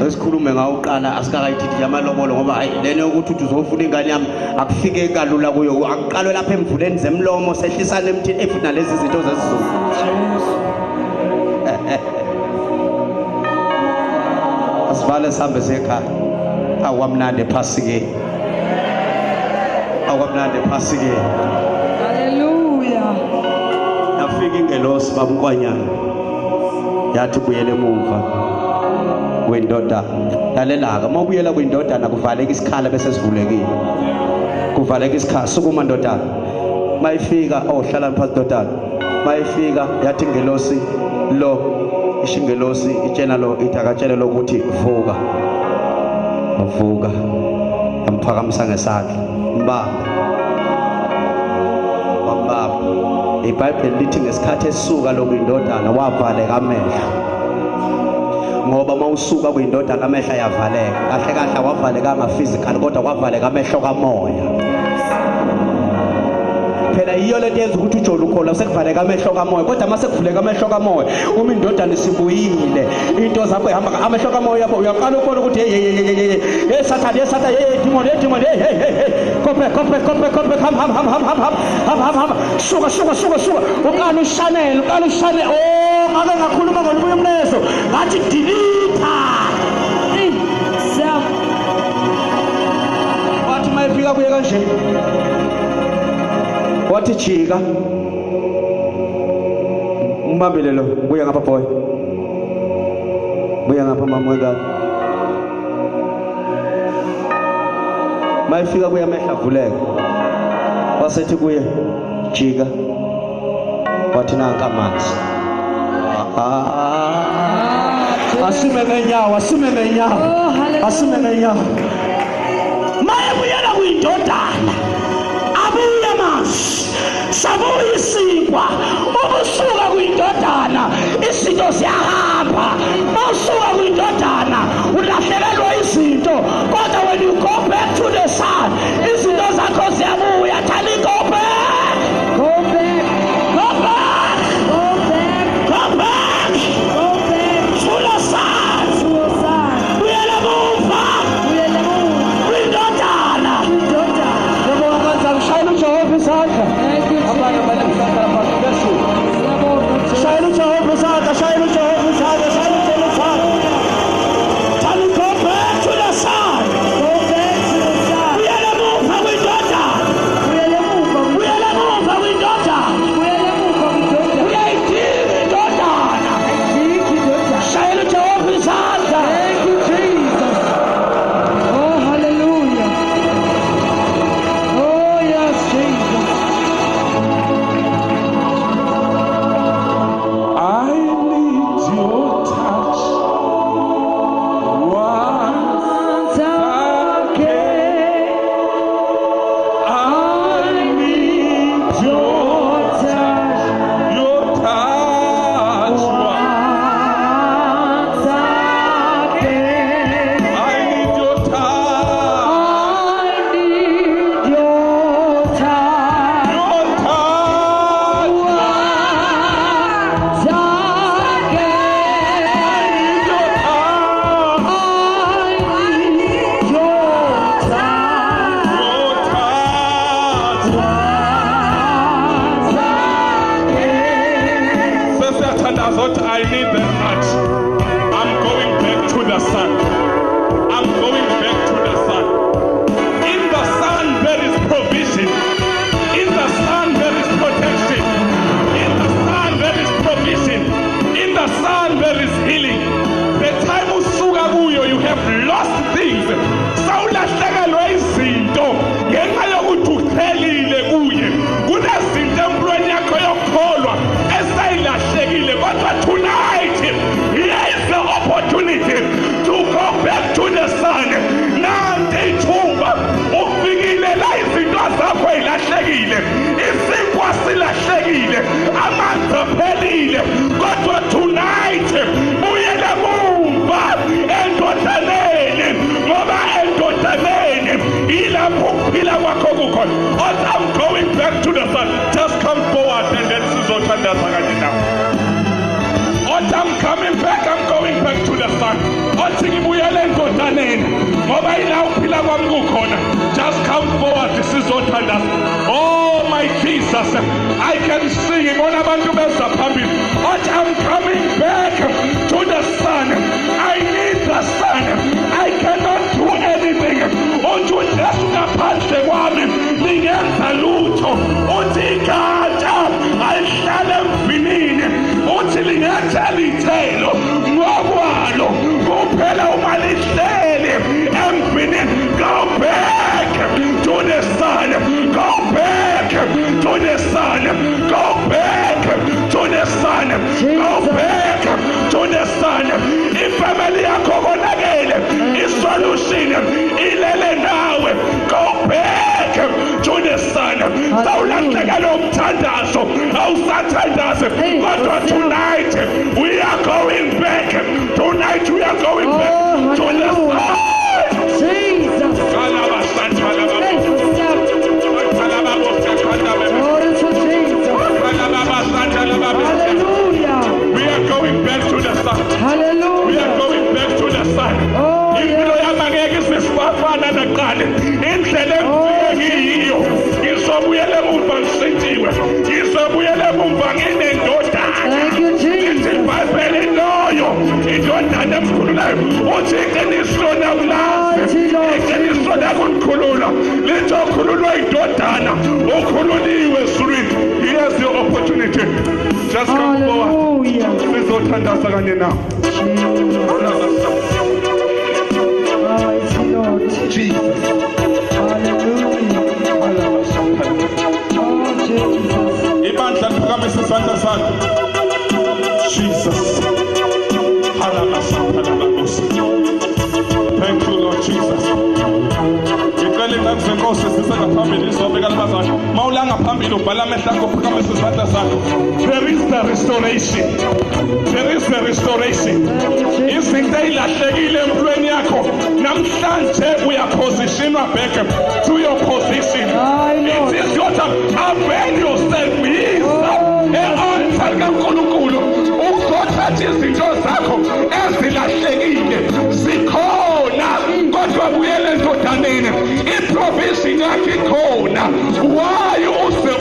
esikhulume ngawo uqala asikakayithi yamalobolo ngoba hayi lene ukuthi uthi uzofuna ingane yami akufike kalula kuyo akuqalwe lapha emvuleni zemlomo sehlisana emthini efuthi nalezi zinto zesizulu asivale sambe sekhaya awamnande phasike Hallelujah. yafika ingelosi babunkwanyana yathi buyele emuva wendoda lalelaka mawubuyela kwindodana kuvaleka isikhala bese sivulekile kuvaleka isikhala sukuma ndodana mayifika hlala phansi ndodana mayifika yathi ingelosi lo ishingelosi itshena lo itakatshele lokuthi vuka yamphakamisa ngesandla mbamba iBhayibheli lithi ngesikhathi esisuka lo kwindodana wavaleka amehlo ngoba mawusuka kwindodana amehlo ayavaleka kahle kahle awavaleka physical kodwa kwavaleka amehlo kamoya phela iyo lento yenza ukuthi ujolo ukhola sekuvaleka amehlo kamoya kodwa mase kuvuleka amehlo kamoya uma indodana sibuyile into zakho ihamba amehlo kamoya yakho uyaqala ukubona ukuthi hey sathane hey demon hey kopre ham suka ukala uShanel oh ngake ngakhuluma ngolubuye umlezo ngathi delete Self. wathi mayifika kuye kanje wathi jika umbambele lo buya ngapha boy buya ngapha mama wengane mayifika kuye amehlo avuleka wasethi kuye jika wathi nanka amanzi asime ngenyawo mayebuyela kuyindodana abuye amanzi sabuye isinkwa ubusuka kuyindodana izinto ziyahamba mawusuka kuyindodana ulahlekelwa izinto kodwa when you go back to the sun izinto zakho ziyabuya thani go back full of sun buyela muva kuyindodana yebo ngizamshayela uJehova isandla abanye banemhlanga lapha bese shayela Realize what I need that much. I'm going back to the sun. I'm going back to the sun. In the sun there is provision. In the sun there is protection. In the sun there is provision. In the sun there is healing. The time usuka kuyo you have lost things. Sawulahlekelwe izinto ngenxa yokuthi uphelile kuye. Kunezinto empilweni yakho yokukholwa esayilahlekile kodwa tonight here is the opportunity to go back to the sun. Nanti ithuba ufikile la izinto zakho ezilahlekile. Isinkwa silahlekile. Amanzi aphelile. Kodwa tonight buyela mumva endodaneni ngoba endodaneni ilapho ukuphila kwakho kukhona. But I'm going back to the sun. Just come forward and then sizothandaza kanje now. But I'm coming back, I'm going back to the sun. Othi ngibuyele endodaneni ngoba ila ukuphila kwami kukhona. Just come forward sizothandaza. Oh my Jesus, I can sing ngibona abantu beza phambili. But I'm coming back to the sun. I need the sun. I cannot do anything. Uthi uJesu ngaphandle kwami ningenza lutho. Uthi ikhanda ayihlale emvinini. Uthi lingathela ithelo ngokwalo kuphela uma lihleli emvinini. Go back to the sun. Go back to the sun. Go back to the sun. Go back to the sun. Ifamily yakho konakele, isolution ilele nawe. Go back to the sun. Sawulahleka lo mthandazo awusathandaze kodwa tonight we are going back. Tonight we are going back to the sun. Jesus. Glory to Jesus. Hallelujah. We are going back to the sun. Hallelujah. We are going back to the sun. Oh, Impilo yami angeke isifafana naqale. Indlela engiyiyo. Ngizobuyela emumva ngisithiwe. Ngizobuyela emumva nginendodana. thank you, Jesus. Ibhayibheli loyo indodana emkhululayo. Uthi iqiniso nakulazi. Iqiniso nakukhulula. Lithi okhululwa indodana. Okhululiwe ezulwini. Here's the opportunity. Just come forward. Hallelujah. Sizothandaza kanye nawe. Praise the Lord. Jesus. Hallelujah. Oh, Jesus. Ibandla liphakamisa isandla sakho. Jesus. Thank you, Lord Jesus. Ngicela ingane zenkosi zisengaphambili izobeka labazali. Mawulanga phambili ubhala amehlo akho uphakamisa isandla sakho. There is the restoration. There is the restoration. Izinto ezilahlekile empilweni yakho namhlanje uyapositionwa back to your position. It is your time. Avail yourself. Altar kaNkulunkulu ukuthatha izinto zakho ezilahlekile zikhona kodwa buyele endodaneni. Iprovision yakho ikhona. Why uze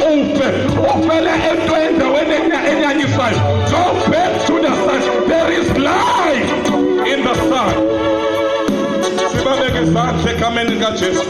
ufele into endaweni enyanyisayo? Go back to the sun. There is life in the sun. Sibabeke izandla egameni likaJesu.